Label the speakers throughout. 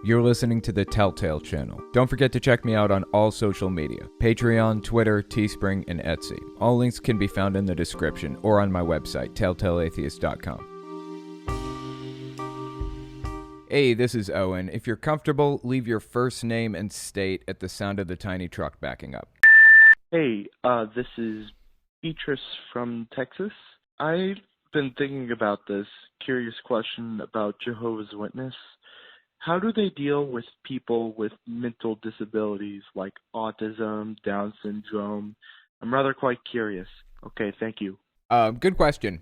Speaker 1: You're listening to the Telltale channel. Don't forget to check me out on all social media: Patreon, Twitter, Teespring, and Etsy. All links can be found in the description or on my website, telltaleatheist.com. Hey, this is Owen. If you're comfortable, leave your first name and state at the sound of the tiny truck backing up.
Speaker 2: Hey, this is Beatrice from Texas. I've been thinking about this curious question about Jehovah's Witness. How do they deal with people with mental disabilities like autism, Down syndrome? I'm rather quite curious. Okay, thank you.
Speaker 1: Good question.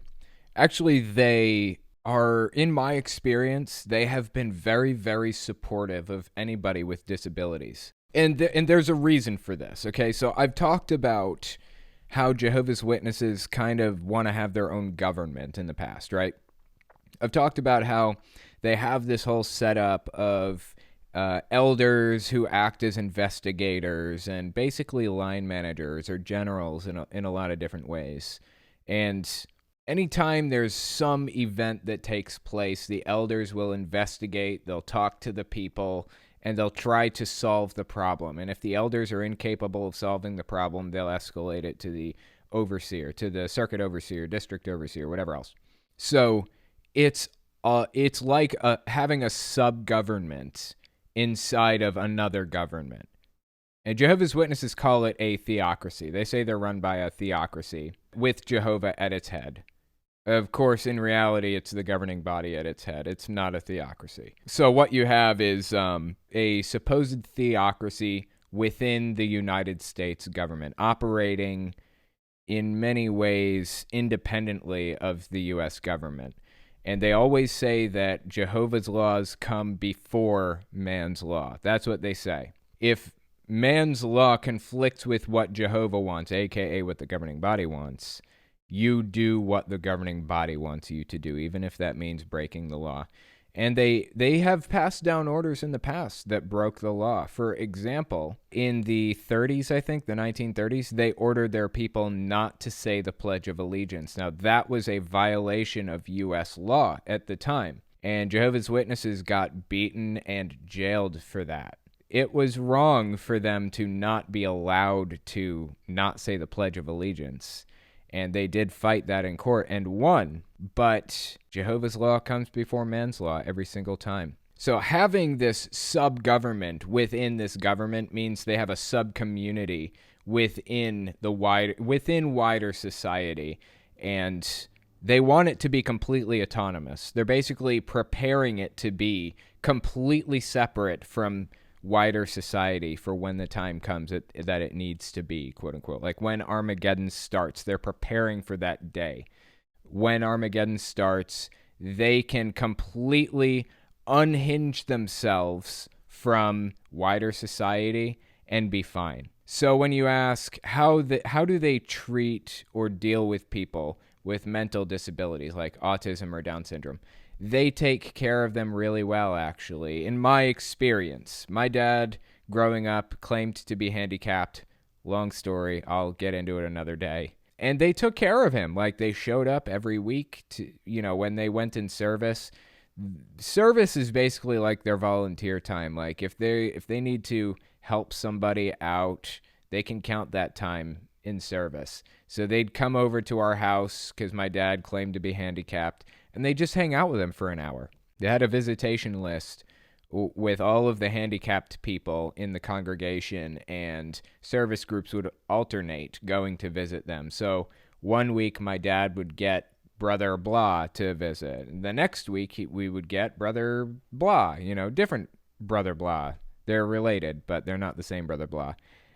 Speaker 1: Actually, they are, in my experience, they have been very, very supportive of anybody with disabilities. And there's a reason for this, okay? So I've talked about how Jehovah's Witnesses kind of want to have their own government in the past, right? I've talked about how they have this whole setup of elders who act as investigators and basically line managers or generals in a lot of different ways. And anytime there's some event that takes place, the elders will investigate, they'll talk to the people, and they'll try to solve the problem. And if the elders are incapable of solving the problem, they'll escalate it to the overseer, to the circuit overseer, district overseer, whatever else. So it's like having a sub-government inside of another government. And Jehovah's Witnesses call it a theocracy. They say they're run by a theocracy with Jehovah at its head. Of course, in reality, it's the governing body at its head. It's not a theocracy. So what you have is a supposed theocracy within the United States government, operating in many ways independently of the U.S. government. And they always say that Jehovah's laws come before man's law. That's what they say. If man's law conflicts with what Jehovah wants, aka what the governing body wants, you do what the governing body wants you to do, even if that means breaking the law. And they have passed down orders in the past that broke the law. For example, in the 30s, I think, the 1930s, they ordered their people not to say the Pledge of Allegiance. Now, that was a violation of U.S. law at the time, and Jehovah's Witnesses got beaten and jailed for that. It was wrong for them to not be allowed to not say the Pledge of Allegiance. And they did fight that in court and won. But Jehovah's law comes before man's law every single time. So having this sub-government within this government means they have a sub-community within wider society. And they want it to be completely autonomous. They're basically preparing it to be completely separate from wider society for when the time comes that it needs to be, quote unquote. Like when Armageddon starts, they're preparing for that day. When Armageddon starts, they can completely unhinge themselves from wider society and be fine. So when you ask how do they treat or deal with people with mental disabilities like autism or Down syndrome, they take care of them really well, actually. In my experience, my dad, growing up, claimed to be handicapped. Long story, I'll get into it another day. And they took care of him. Like, they showed up every week to, when they went in service. Service is basically like their volunteer time. Like, if they need to help somebody out, they can count that time in service. So they'd come over to our house because my dad claimed to be handicapped, and they just hang out with him for an hour. They had a visitation list with all of the handicapped people in the congregation, and service groups would alternate going to visit them. So one week my dad would get Brother Blah to visit. And the next week we would get Brother Blah, different Brother Blah. They're related, but they're not the same Brother Blah.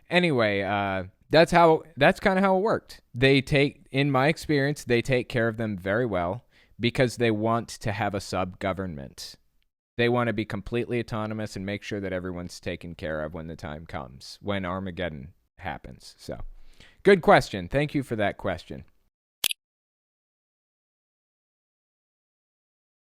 Speaker 1: Anyway, that's kind of how it worked. In my experience, they take care of them very well, because they want to have a sub-government. They want to be completely autonomous and make sure that everyone's taken care of when the time comes, when Armageddon happens. So, good question. Thank you for that question.